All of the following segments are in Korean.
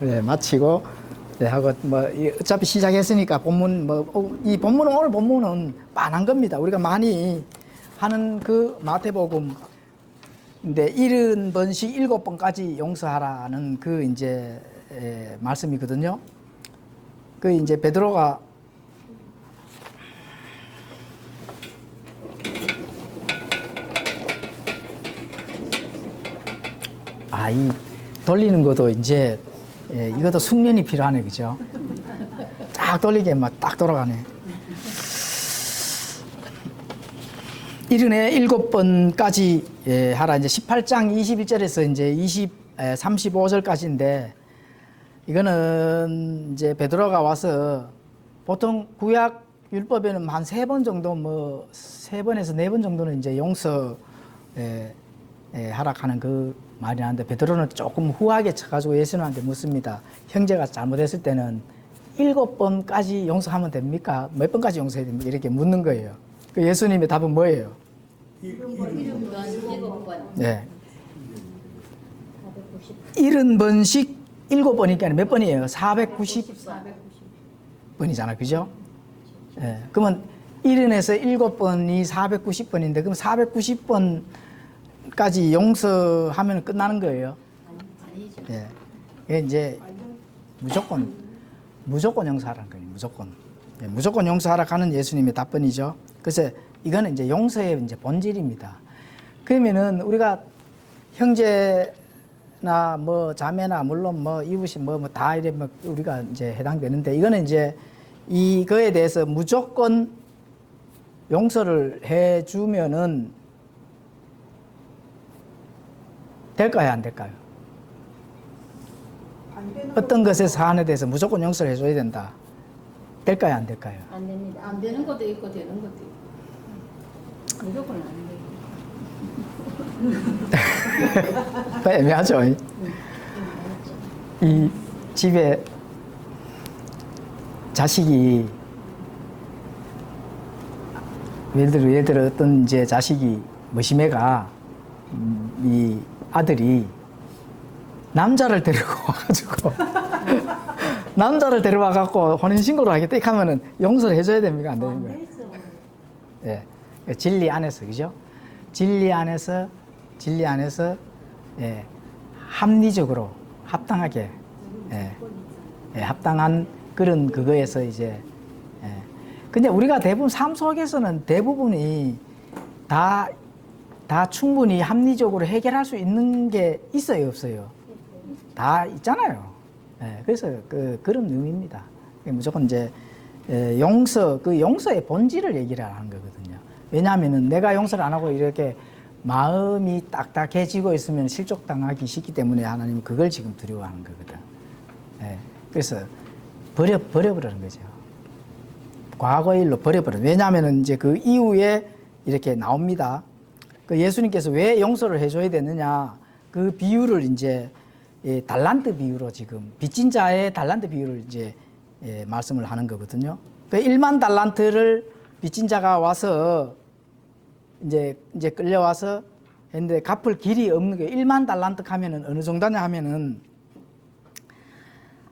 네, 마치고 네, 하고 뭐 어차피 시작했으니까 본문 이 본문은 오늘 본문은 빤한 겁니다. 우리가 많이 하는 그 마태복음 근데 70번씩 7번까지 용서하라는 그 이제 말씀이거든요. 그 이제 베드로가 이 돌리는 것도 이제 이것도 숙련이 필요하네, 그죠? 딱 돌리게 막 딱 돌아가네. 77번까지 하라. 이제 18장 21절에서 이제 35절까지인데 이거는 이제 베드로가 와서 보통 구약 율법에는 한 3번 정도 뭐 3번에서 4번 정도는 이제 용서 하락하는 그 말이 나는데 베드로는 조금 후하게 쳐가지고 예수님한테 묻습니다. 형제가 잘못했을 때는 7번까지 용서하면 됩니까? 몇 번까지 용서해야 됩니까? 이렇게 묻는 거예요. 그 예수님의 답은 뭐예요? 7번. 70번씩 7번이니까 몇 번이에요? 490번이잖아, 그죠? 예. 그러면 70에서 7번이 490번인데 그럼 490번까지 용서하면 끝나는 거예요? 아니죠. 예. 이게 이제 무조건 용서하라는 거예요. 무조건 용서하라 하는 예수님의 답변이죠. 그래서 이거는 이제 용서의 이제 본질입니다. 그러면은 우리가 형제나 뭐 자매나 물론 뭐 이웃이 뭐 다 이래 뭐 우리가 이제 해당되는데 이거는 이제 이거에 대해서 무조건 용서를 해주면은 될까요, 안 될까요? 어떤 것에 사안에 대해서 무조건 용서를 해줘야 된다. 될까요, 안 될까요? 안 됩니다. 안 되는 것도 있고 되는 것도 있고. 무조건 안 돼요. 애매하죠. 이 집에 자식이 예를 들어 어떤 이제 자식이 머시매가 이 아들이 남자를 데리고 와가지고 혼인신고를 하겠다 이렇게 하면은 용서를 해줘야 됩니까? 안 됩니까? 예. 진리 안에서, 그죠? 진리 안에서, 예. 합리적으로, 합당하게, 합당한 그런 그거에서 이제, 근데 우리가 대부분 삶 속에서는 대부분이 다 충분히 합리적으로 해결할 수 있는 게 있어요, 없어요? 다 있잖아요. 그래서 그런 의미입니다. 무조건 이제 용서의 본질을 얘기를 하는 거거든요. 왜냐하면은 내가 용서를 안 하고 이렇게 마음이 딱딱해지고 있으면 실족당하기 쉽기 때문에 하나님은 그걸 지금 두려워하는 거거든. 그래서 버려버리는 거죠. 과거의 일로 버려버려. 왜냐하면은 이제 그 이후에 이렇게 나옵니다. 그 예수님께서 왜 용서를 해줘야 되느냐 그 비유를 이제 달란트 비유로 지금 빚진 자의 달란트 비유를 이제 말씀을 하는 거거든요. 그 1만 달란트를 빚진 자가 와서 이제 끌려와서 했는데 갚을 길이 없는 거예요. 1만 달란트 하면은 어느 정도냐 하면은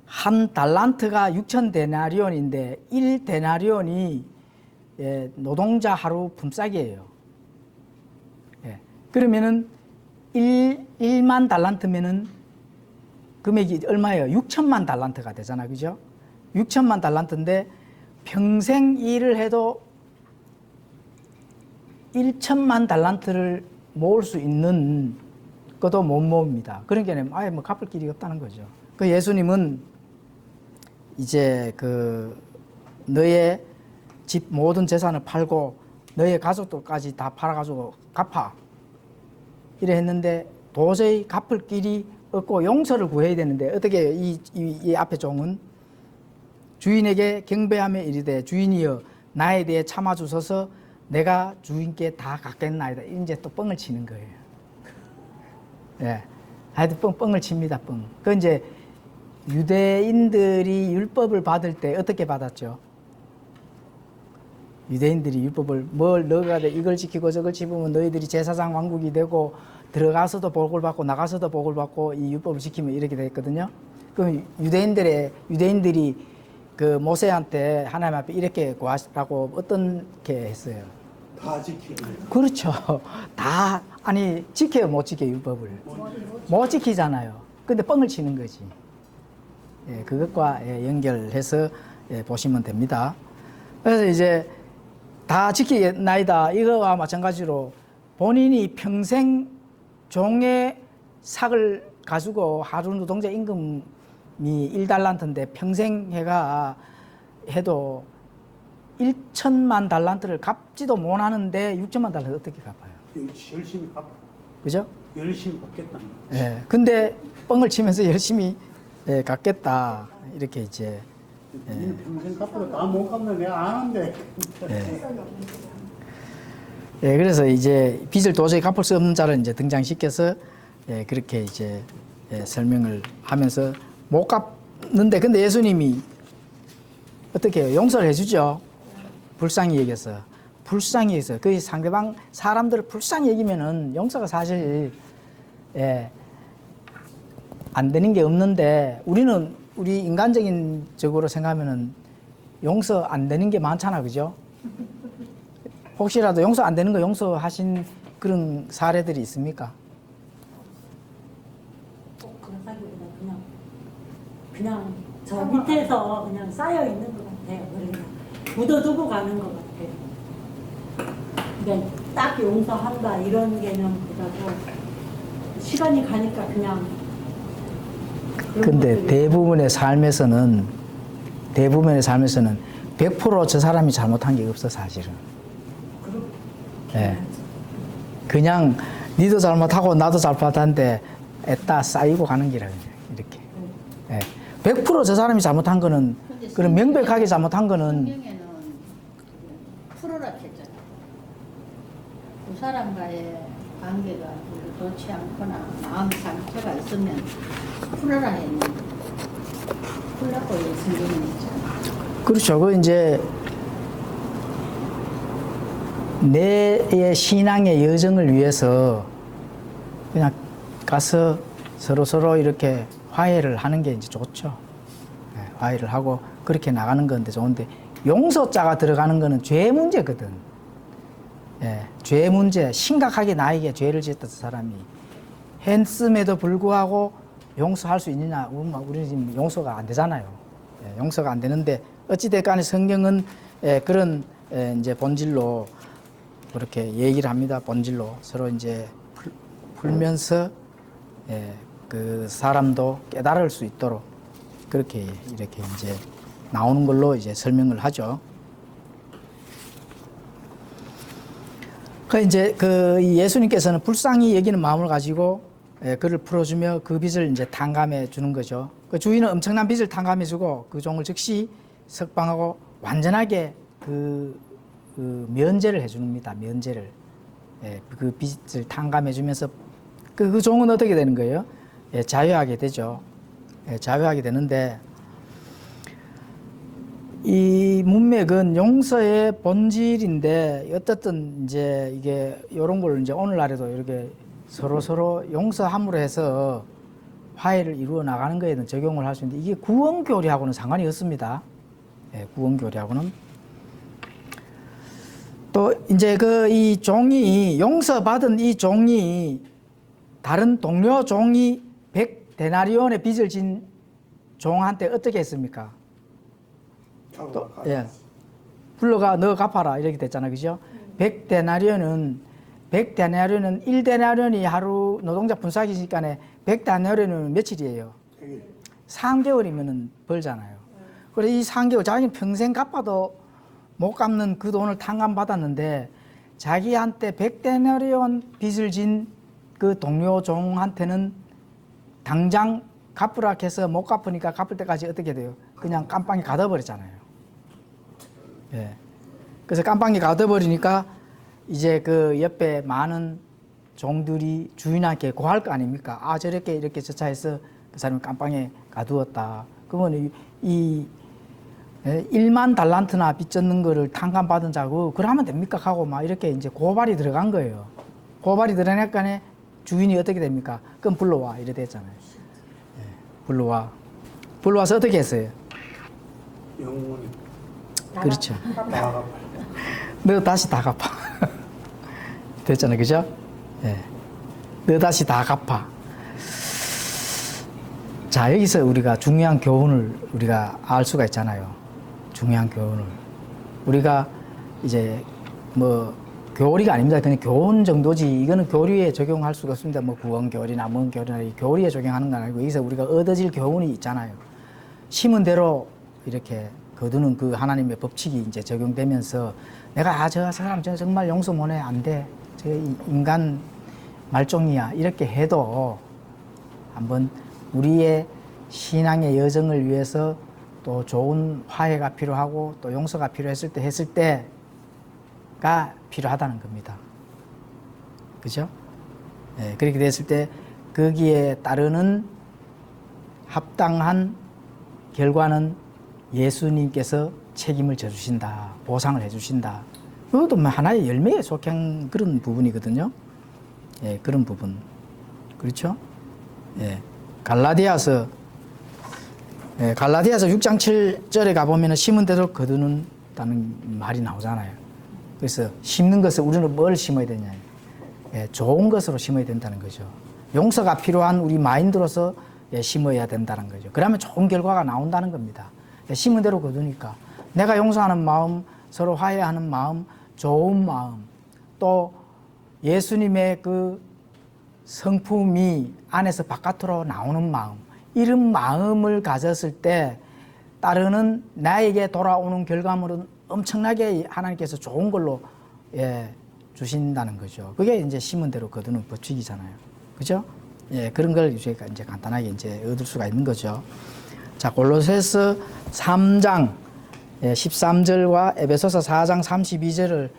한 달란트가 6천 데나리온인데 1 데나리온이 노동자 하루 품삯이에요. 그러면은 1만 달란트면은 금액이 얼마예요? 6천만 달란트가 되잖아, 그죠? 6천만 달란트인데 평생 일을 해도 1천만 달란트를 모을 수 있는 것도 못 모읍니다. 그러니까 아예 뭐 갚을 길이 없다는 거죠. 그 예수님은 이제 너의 집 모든 재산을 팔고 너의 가족들까지 다 팔아가지고 갚아. 이래 했는데 도저히 갚을 길이 없고 용서를 구해야 되는데 어떻게 이 앞에 종은 주인에게 경배하며 이르되 주인이여 나에 대해 참아주소서 내가 주인께 다 갚겠나이다. 이제 또 뻥을 치는 거예요. 하여튼 뻥을 칩니다. 뻥. 그 이제 유대인들이 율법을 받을 때 어떻게 받았죠? 유대인들이 율법을 뭘 넣어가되 이걸 지키고 저걸 지키면 너희들이 제사장 왕국이 되고 들어가서도 복을 받고 나가서도 복을 받고 이 율법을 지키면 이렇게 됐거든요. 그 유대인들이 그 모세한테 하나님 앞에 이렇게 구하라고 어떻게 했어요? 다 지키고. 그렇죠. 다 아니 지켜요 못 지켜요 율법을 못 지키잖아요. 근데 뻥을 치는 거지. 예, 그것과 연결해서 보시면 됩니다. 그래서 이제 다 지키나이다 이거와 마찬가지로 본인이 평생 종의 삭을 가지고 하루 노동자 임금이 1달란트인데 평생 해도 1천만 달란트를 갚지도 못하는데 6천만 달란트 어떻게 갚아요? 열심히 갚아. 그죠? 열심히 갚겠다. 예. 근데 뻥을 치면서 열심히 갚겠다 이렇게 이제 니는 평생 갚아도 다 못 갚는 내가 아는데. 예, 그래서 이제 빚을 도저히 갚을 수 없는 자를 이제 등장시켜서 그렇게 이제 설명을 하면서 못 갚는데 근데 예수님이 어떻게 해요? 용서를 해주죠. 불쌍히 여겨서. 불쌍히 여겨서. 그 상대방 사람들을 불쌍히 여기면은 용서가 사실 안 되는 게 없는데 우리 인간적인 적으로 생각하면은 용서 안 되는 게 많잖아, 그죠? 혹시라도 용서 안 되는 거 용서하신 그런 사례들이 있습니까? 꼭 그런 사기보다 그냥 저 밑에서 그냥 쌓여 있는 것 같아요. 그러니까 묻어두고 가는 것 같아요. 그러니까 딱 용서한다 이런 개념보다도 시간이 가니까 그냥. 그런 근데 것들이 대부분의 삶에서는 100% 저 사람이 잘못한 게 없어, 사실은. 예. 그냥 니도 잘못하고 나도 잘못한데 애따 쌓이고 가는 기라 이렇게. 예. 100%저 사람이 잘못한 거는 그런 명백하게 잘못한 거는 성경에는 풀어라 했잖아요. 그 사람과의 관계가 별로 좋지 않거나 마음 상처가 있으면 풀어라 했는데 풀라고 성경에 있잖아요. 그렇죠. 그 이제 내 신앙의 여정을 위해서 그냥 가서 서로 이렇게 화해를 하는 게 이제 좋죠. 네, 화해를 하고 그렇게 나가는 건데 좋은데 용서자가 들어가는 거는 죄 문제거든. 예, 죄 문제, 심각하게 나에게 죄를 지었던 사람이 했음에도 불구하고 용서할 수 있느냐? 우리는 지금 용서가 안 되잖아요. 예, 용서가 안 되는데 어찌됐건 성경은 그런 이제 본질로 그렇게 얘기를 합니다. 본질로 서로 이제 풀면서 그 사람도 깨달을 수 있도록 그렇게 이렇게 이제 나오는 걸로 이제 설명을 하죠. 그 이제 그 예수님께서는 불쌍히 여기는 마음을 가지고 그를 풀어주며 그 빚을 이제 탕감해 주는 거죠. 그 주인은 엄청난 빚을 탕감해 주고 그 종을 즉시 석방하고 완전하게 그 면제를 해줍니다. 면제를. 그 빚을 탕감해 주면서 그 종은 어떻게 되는 거예요? 자유하게 되죠. 자유하게 되는데 이 문맥은 용서의 본질인데 어떻든 이제 이게 이런 걸 이제 오늘날에도 이렇게 서로 용서함으로 해서 화해를 이루어 나가는 거에는 적용을 할 수 있는데 이게 구원교리하고는 상관이 없습니다. 구원교리하고는 또 이제 그 이 종이 용서받은 이 종이 다른 동료 종이 100데나리온의 빚을 진 종한테 어떻게 했습니까? 또, 불러가 너 갚아라 이렇게 됐잖아, 그죠? 100데나리온은 1데나리온이 하루 노동자 분사기 시간에 100데나리온은 며칠이에요? 3개월이면은 벌잖아요. 그래서 이 3개월 자기는 평생 갚아도 못 갚는 그 돈을 탕감받았는데 자기한테 100데나리온 빚을 진 그 동료 종한테는 당장 갚으라 해서 못 갚으니까 갚을 때까지 어떻게 돼요? 그냥 깜빵에 가둬버렸잖아요. 예. 그래서 깜빵에 가둬버리니까 이제 그 옆에 많은 종들이 주인한테 고할 거 아닙니까? 아, 저렇게 이렇게 저차해서 그 사람이 깜빵에 가두었다. 그러면 이 1만 달란트나 빚졌는 거를 탕감받은 자고 그러면 됩니까? 하고 막 이렇게 이제 고발이 들어간 거예요. 고발이 들어가니까 주인이 어떻게 됩니까? 그럼 불러와. 이래 됐잖아요. 불러와. 불러와서 어떻게 했어요? 영원히 그렇죠. 나가. 너 다시 다 갚아. 됐잖아요. 그죠? 예. 너 다시 다 갚아. 자, 여기서 우리가 중요한 교훈을 우리가 알 수가 있잖아요. 중요한 교훈을. 우리가 이제 뭐 교리가 아닙니다. 그냥 교훈 정도지. 이거는 교리에 적용할 수가 없습니다. 뭐 구원교리나 뭔교리나 이 교리에 적용하는 건 아니고 여기서 우리가 얻어질 교훈이 있잖아요. 심은 대로 이렇게 거두는 그 하나님의 법칙이 이제 적용되면서 내가 저 사람 정말 용서 못해 안 돼. 저 인간 말종이야. 이렇게 해도 한번 우리의 신앙의 여정을 위해서 또 좋은 화해가 필요하고 또 용서가 필요했을 때 했을 때가 필요하다는 겁니다. 그죠? 예, 그렇게 됐을 때 거기에 따르는 합당한 결과는 예수님께서 책임을 져주신다. 보상을 해주신다. 그것도 뭐 하나의 열매에 속한 그런 부분이거든요. 예, 그런 부분. 그렇죠? 예. 갈라디아서 6장 7절에 가보면 심은 대로 거두는다는 말이 나오잖아요. 그래서 심는 것을 우리는 뭘 심어야 되냐. 예, 좋은 것으로 심어야 된다는 거죠. 용서가 필요한 우리 마인드로서 예, 심어야 된다는 거죠. 그러면 좋은 결과가 나온다는 겁니다. 예, 심은 대로 거두니까 내가 용서하는 마음, 서로 화해하는 마음, 좋은 마음, 또 예수님의 그 성품이 안에서 바깥으로 나오는 마음, 이런 마음을 가졌을 때 따르는 나에게 돌아오는 결과물은 엄청나게 하나님께서 좋은 걸로 예, 주신다는 거죠. 그게 이제 심은 대로 거두는 법칙이잖아요. 그죠? 예, 그런 걸 이제 간단하게 이제 얻을 수가 있는 거죠. 자, 골로새서 3장 13절과 에베소서 4장 32절을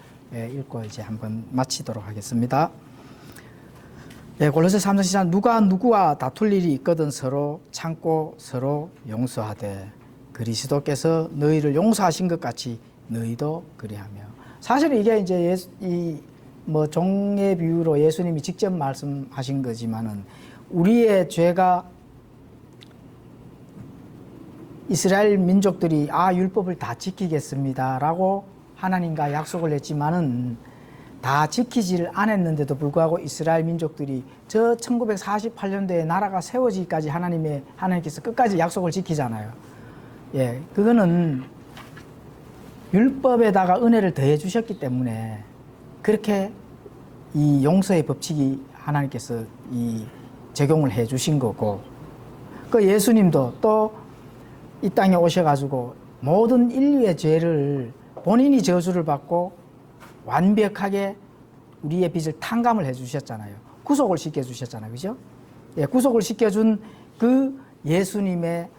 읽고 이제 한번 마치도록 하겠습니다. 골로새 3장 14절 누가 누구와 다툴 일이 있거든 서로 참고 서로 용서하되 그리스도께서 너희를 용서하신 것 같이 너희도 그리하며. 사실 이게 이제 뭐 종의 비유로 예수님이 직접 말씀하신 거지만은 우리의 죄가 이스라엘 민족들이 율법을 다 지키겠습니다라고 하나님과 약속을 했지만은 다 지키지를 않았는데도 불구하고 이스라엘 민족들이 저 1948년도에 나라가 세워지기까지 하나님께서 끝까지 약속을 지키잖아요. 예, 그거는 율법에다가 은혜를 더해 주셨기 때문에 그렇게 이 용서의 법칙이 하나님께서 이 적용을 해 주신 거고, 그 예수님도 또 이 땅에 오셔가지고 모든 인류의 죄를 본인이 저주를 받고 완벽하게 우리의 빚을 탕감을 해 주셨잖아요. 구속을 시켜 주셨잖아요. 그죠? 예, 구속을 시켜준 그 예수님의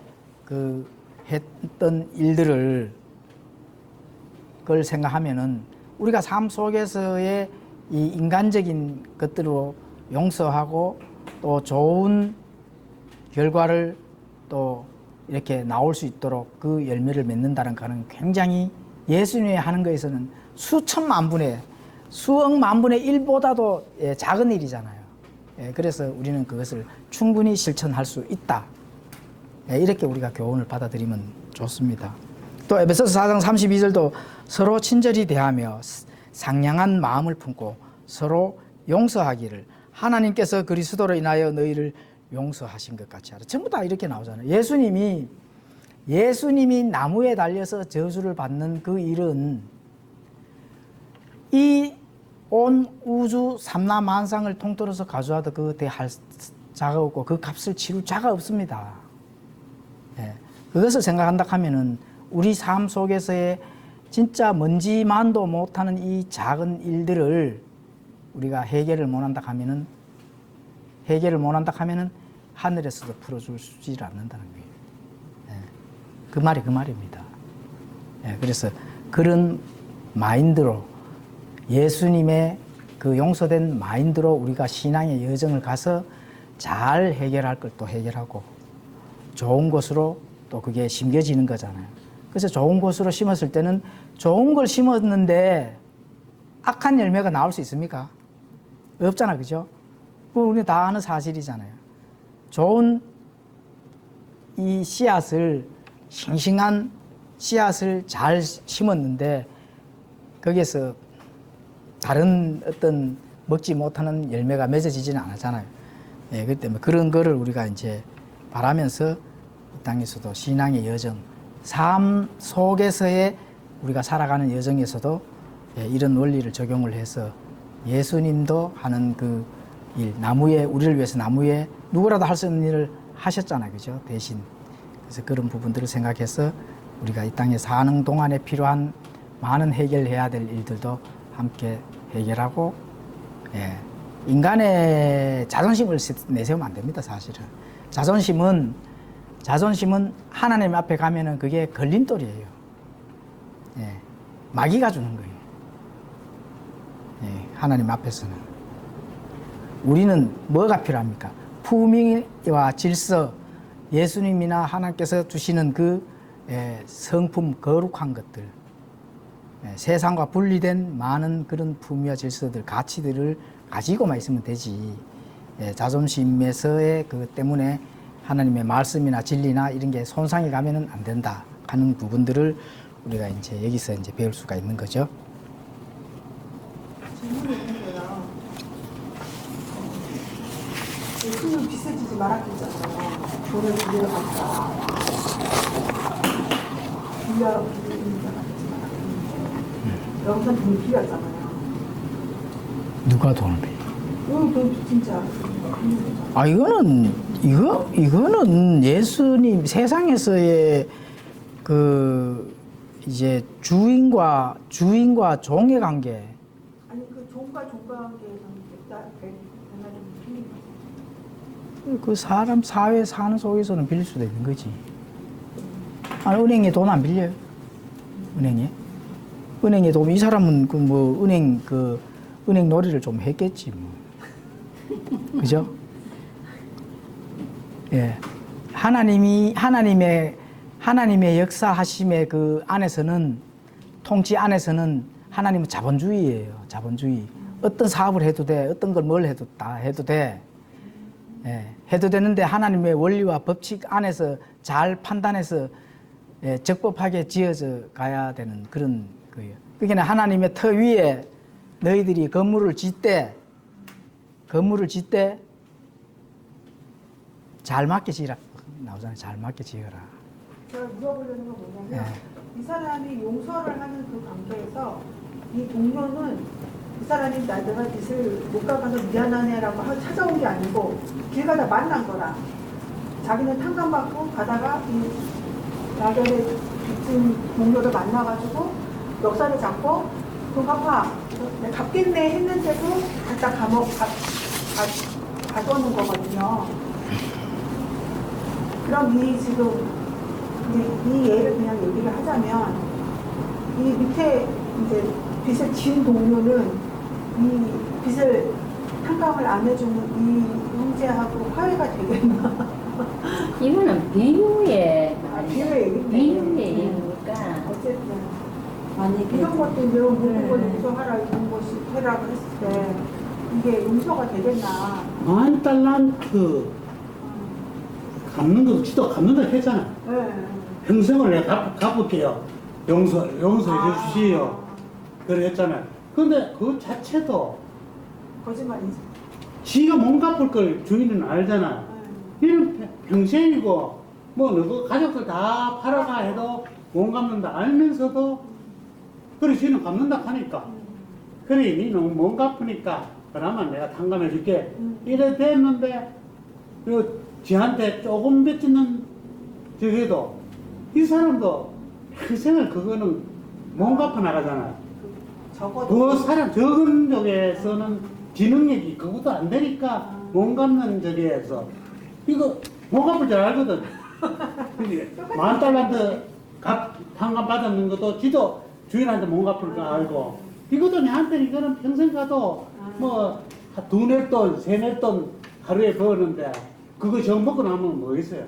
그 했던 일들을 그걸 생각하면은 우리가 삶 속에서의 이 인간적인 것들로 용서하고 또 좋은 결과를 또 이렇게 나올 수 있도록 그 열매를 맺는다는 것은 굉장히 예수님이 하는 것에서는 수천만 분의 수억만 분의 1보다도 작은 일이잖아요. 그래서 우리는 그것을 충분히 실천할 수 있다. 이렇게 우리가 교훈을 받아들이면 좋습니다. 또 에베소서 4장 32절도 서로 친절히 대하며 상냥한 마음을 품고 서로 용서하기를 하나님께서 그리스도로 인하여 너희를 용서하신 것 같이 하라. 전부 다 이렇게 나오잖아요. 예수님이 나무에 달려서 저주를 받는 그 일은 이 온 우주 삼라만상을 통틀어서 가져와도 그 대할 자가 없고 그 값을 치룰 자가 없습니다. 예. 그것을 생각한다 하면은 우리 삶 속에서의 진짜 먼지만도 못하는 이 작은 일들을 우리가 해결을 못한다 하면은 하늘에서도 풀어주질 않는다는 거예요. 예. 그 말입니다. 예. 그래서 그런 마인드로 예수님의 그 용서된 마인드로 우리가 신앙의 여정을 가서 잘 해결할 걸 또 해결하고 좋은 것으로 또 그게 심겨지는 거잖아요. 그래서 좋은 것으로 심었을 때는 좋은 걸 심었는데 악한 열매가 나올 수 있습니까? 없잖아, 그죠? 그거 우리 다 아는 사실이잖아요. 좋은 이 씨앗을 싱싱한 씨앗을 잘 심었는데 거기에서 다른 어떤 먹지 못하는 열매가 맺어지지는 않았잖아요. 예, 그렇기 때문에 그런 거를 우리가 이제 바라면서 이 땅에서도 신앙의 여정, 삶 속에서의 우리가 살아가는 여정에서도 예, 이런 원리를 적용을 해서 예수님도 하는 그 일, 나무에 우리를 위해서 나무에 누구라도 할 수 있는 일을 하셨잖아요, 그죠? 대신 그래서 그런 부분들을 생각해서 우리가 이 땅에 사는 동안에 필요한 많은 해결해야 될 일들도 함께 해결하고, 예, 인간의 자존심을 내세우면 안 됩니다, 사실은. 자존심은 하나님 앞에 가면은 그게 걸림돌이에요. 예, 마귀가 주는 거예요. 예, 하나님 앞에서는. 우리는 뭐가 필요합니까? 품위와 질서, 예수님이나 하나님께서 주시는 그 성품, 거룩한 것들, 세상과 분리된 많은 그런 품위와 질서들, 가치들을 가지고만 있으면 되지. 자존심에서의 그것 때문에 하나님의 말씀이나 진리나 이런 게 손상이 가면은 안 된다 하는 부분들을 우리가 이제 여기서 이제 배울 수가 있는 거죠. 질문이 있는데요. 예수는 빚을 지지 말았겠잖아요. 돈을 빌려갔다. 빌려 빌리는 자가 되지 말았겠는데. 여기서 돈이 빌렸잖아요. 누가 돈을 빌려? 돈 진짜. 아, 이거는 예수님 세상에서의 그 이제 주인과 종의 관계. 아니 그 종과 종과 관계에서는 얼마 좀 틀린 거죠. 그 사람 사회 사는 속에서는 빌릴 수도 있는 거지. 아니, 은행에 돈 안 빌려요? 은행에 돈, 이 사람은 그 뭐 은행 놀이를 좀 했겠지 뭐. 그죠? 예. 하나님의 역사하심의 그 안에서는, 통치 안에서는 하나님은 자본주의예요. 자본주의. 어떤 사업을 해도 돼. 어떤 걸 뭘 해도 다 해도 돼. 예. 해도 되는데 하나님의 원리와 법칙 안에서 잘 판단해서 예, 적법하게 지어져 가야 되는 그런 거예요. 그러니까 하나님의 터 위에 너희들이 건물을 짓되 잘 맞게 지으라 나오잖아요. 잘 맞게 지어라. 제가 물어보려는 건 뭐냐면 예. 이 사람이 용서를 하는 그 관계에서 이 동료는 이 사람이 내가 빚을 못 갚아서 미안하네라고 찾아온 게 아니고 길 가다 만난 거라. 자기는 탕감받고 가다가 이 야결의 빚진 동료를 만나가지고 멱살을 잡고 돈 갚아. 내가 갚겠네 했는데도 갖다 감옥 가둬놓은 거거든요. 그럼 이 예를 그냥 얘기를 하자면 이 밑에 이제 빚을 지은 동료는 이 빚을 탕감을 안 해주는 이 형제하고 화해가 되겠나? 이거는 비유의 비유의 얘기인데. 비유의 얘기니까 어쨌든 만약에 이런 것도 이제 모든 걸 용서하라 이런 것이 해라고 했을 때 이게 용서가 되겠나? $10,000 갚는 것도 지도 갚는다 했잖아. 네. 평생을 내가 갚을게요. 용서해 주시오. 그랬잖아요. 근데 그 자체도 거짓말이지. 지가 못 갚을 걸 주인은 알잖아. 이는 평생이고 뭐 너도 가족들 다 팔아가 해도 못 갚는다 알면서도 그래 지는 갚는다 하니까 그래 니는 못 갚으니까 그러면 내가 탕감해 줄게 이래 됐는데 요 지한테 조금 뱉는 저기도 이 사람도 평생을 그거는 못 갚아 나가잖아. 적어도 그 사람 적은 쪽에서는 지능력이 그것도 안 되니까 못 갚는 저기에서 이거 못 갚을 줄 알거든. $10,000 탕감 받았는 것도 지도 주인한테 못 갚을 줄 알고 이것도 내한테 이거는 평생 가도 뭐 두 냈돈 세 냈돈 하루에 버는데 그거 정 먹고 나면 뭐 있어요?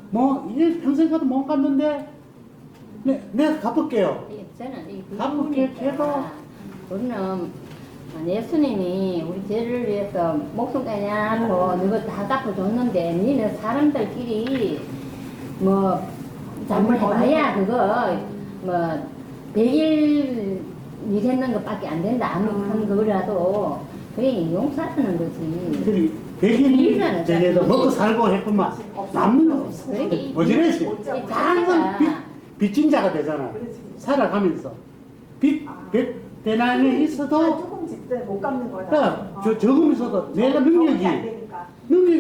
뭐 이게 평생 가도 못 갚는데 내가 갚을게요. 저는 이 갚을게 해도 우리는 예수님이 우리 죄를 위해서 목숨까지 하고 누가 다 갚아줬는데 니는 사람들끼리 뭐 잘못해봐야 그거 뭐 100일 일했는 것밖에 안 된다. 아무튼 그거라도 그게 용서하는 거지. 그리 100일 전에도 먹고 살고 했구만. 남는 거 없어. 그러게. 어지레지. 자기가 빚진 자가 되잖아. 살아가면서. 빚 대난에 있어도 조금 집때 못 갚는 거다. 야, 적으면서도 내가 능력이 안 되니까.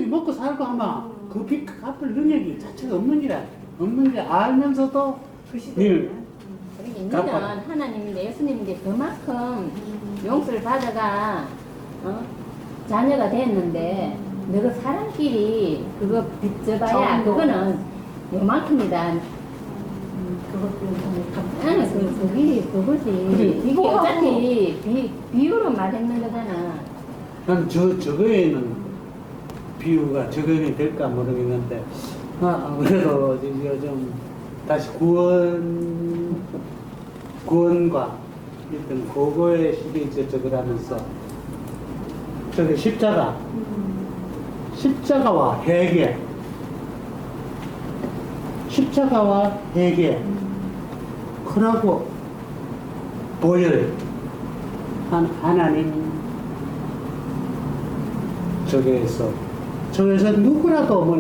먹고 살고 하면 그 빚 갚을 능력이 자체가 없는 게 알면서도 그 시대에는. 그러게 너는 하나님인데 예수님인데 그만큼 용서를 받아가 자녀가 됐는데 너가 사람끼리 그거 빚져봐야 그거는 요만큼이다. 그것도 그거지. 이게 어차피 비유로 말했는 거잖아. 난 저거에는 비유가 적용이 될까 모르겠는데 그래도 좀 다시 구원과 일단 고거의 시리즈 저걸 하면서 저기 십자가와 회개 그러고 보혈 하나님 저기에서 누구라도 뭐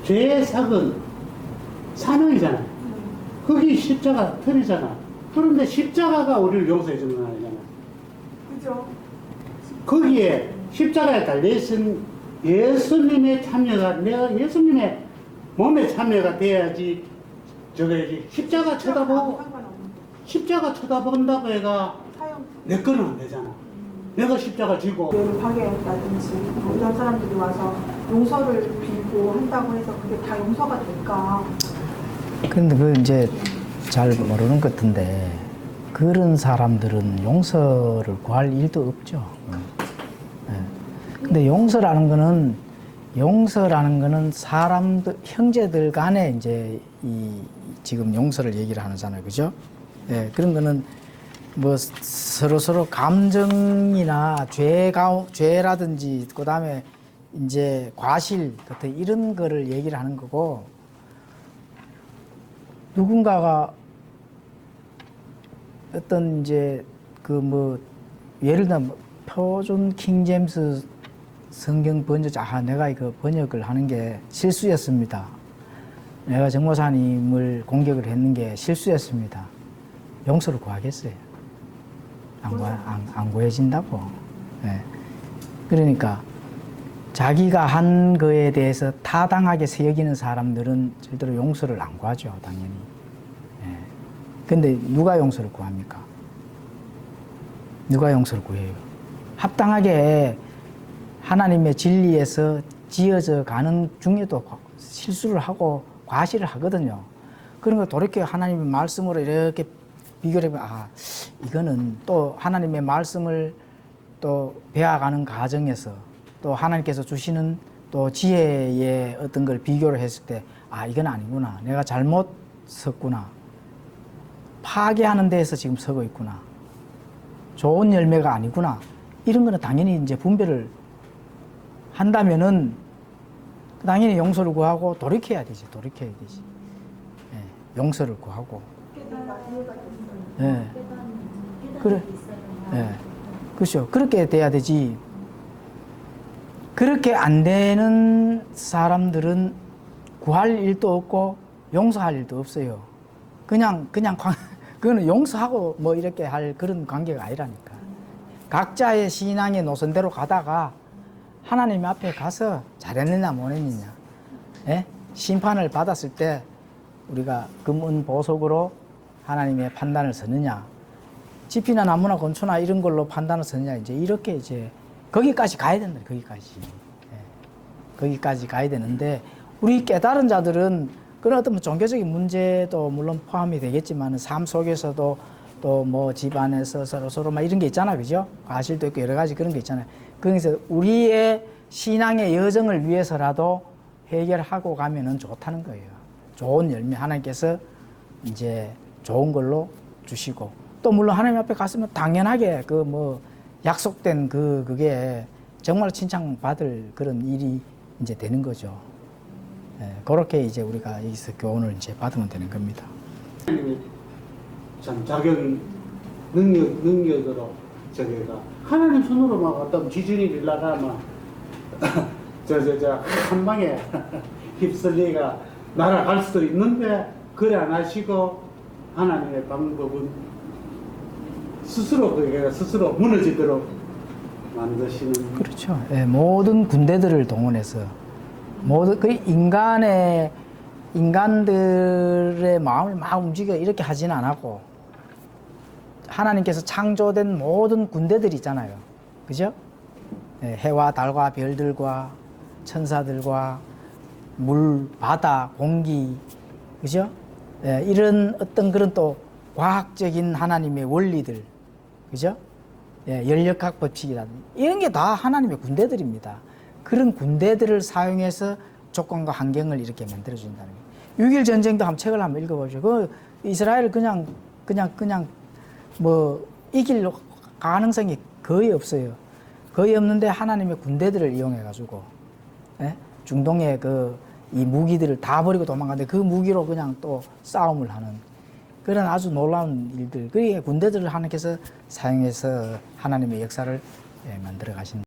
죄의 삭은 사망이잖아. 거기 십자가 틀이잖아. 그런데 십자가가 우리를 용서해 주는 거 아니잖아. 그죠? 거기에 십자가에 달려있은 예수님의 참여가, 내가 예수님의 몸에 참여가 돼야지, 저게 십자가 쳐다보고, 상관없는 십자가 쳐다본다고 해가 사형 내 거는 안 되잖아. 내가 십자가 지고, 교회를 파괴했다든지 뭐 이런 사람들이 와서 용서를 빌고 한다고 해서 그게 다 용서가 될까? 근데 그 이제 잘 모르는 것 같은데 그런 사람들은 용서를 구할 일도 없죠. 예. 근데 용서라는 거는 사람들, 형제들 간에 이제 지금 용서를 얘기를 하잖아요. 그죠? 예. 그런 거는 뭐 서로 감정이나 죄라든지 그 다음에 이제 과실 같은 이런 거를 얘기를 하는 거고, 누군가가 어떤 이제 그 뭐 예를 들면 표준 킹제임스 성경 번역, 내가 이거 번역을 하는 게 실수였습니다. 내가 정모사님을 공격을 했는 게 실수였습니다. 용서를 구하겠어요? 안 구해진다고. 예. 그러니까 자기가 한 거에 대해서 타당하게 여기는 사람들은 절대로 용서를 안 구하죠, 당연히. 예. 근데 누가 용서를 구합니까? 누가 용서를 구해요? 합당하게 하나님의 진리에서 지어져 가는 중에도 실수를 하고 과실을 하거든요. 그런 거 돌이켜 하나님의 말씀으로 이렇게 비교를 해보면, 이거는 또 하나님의 말씀을 또 배워가는 과정에서 또 하나님께서 주시는 또 지혜의 어떤 걸 비교를 했을 때, 이건 아니구나. 내가 잘못 섰구나. 파괴하는 데에서 지금 서고 있구나. 좋은 열매가 아니구나. 이런 거는 당연히 이제 분별을 한다면은 당연히 용서를 구하고 돌이켜야 되지. 예, 용서를 구하고. 예. 그래. 예. 그렇죠. 그렇게 돼야 되지. 그렇게 안 되는 사람들은 구할 일도 없고 용서할 일도 없어요. 그거는 용서하고 뭐 이렇게 할 그런 관계가 아니라니까. 각자의 신앙의 노선대로 가다가 하나님 앞에 가서 잘했느냐 못했느냐, 예? 심판을 받았을 때 우리가 금은 보석으로 하나님의 판단을 서느냐, 지피나 나무나 건초나 이런 걸로 판단을 서느냐, 이제 이렇게 이제 거기까지 가야 된다. 거기까지 가야 되는데, 우리 깨달은 자들은 그런 어떤 종교적인 문제도 물론 포함이 되겠지만 삶 속에서도 또 뭐 집안에서 서로 막 이런 게 있잖아, 그죠? 과실도 있고 여러 가지 그런 게 있잖아요. 그래서 우리의 신앙의 여정을 위해서라도 해결하고 가면은 좋다는 거예요. 좋은 열매 하나님께서 이제 좋은 걸로 주시고, 또 물론 하나님 앞에 갔으면 당연하게 그 뭐 약속된 그게 정말 칭찬받을 그런 일이 이제 되는 거죠. 예, 그렇게 이제 우리가 여기서 교훈을 이제 받으면 되는 겁니다. 하나님이 참 자격 능력으로 저기가 하나님 손으로 막 어떤 지진이 일나가 막 한 방에 휩쓸리가 날아갈 수도 있는데 그래 안 하시고 하나님의 방법은 스스로 무너지도록 만드시는. 그렇죠. 예, 모든 군대들을 동원해서 모든 그 인간들의 마음을 막 움직여 이렇게 하지는 않았고 하나님께서 창조된 모든 군대들 있잖아요. 그죠? 예, 해와 달과 별들과 천사들과 물, 바다, 공기, 그죠? 예, 이런 어떤 그런 또 과학적인 하나님의 원리들, 그죠? 예, 연력학 법칙이라든지 이런 게 다 하나님의 군대들입니다. 그런 군대들을 사용해서 조건과 환경을 이렇게 만들어준다는 거예요. 6.1 전쟁도 한번 책을 한번 읽어보죠. 그 이스라엘을 그냥 뭐 이길 가능성이 거의 없어요. 거의 없는데 하나님의 군대들을 이용해가지고 예? 중동의 이 무기들을 다 버리고 도망가는데 그 무기로 그냥 또 싸움을 하는 그런 아주 놀라운 일들. 그게 군대들을 하나님께서 사용해서 하나님의 역사를 만들어 가신.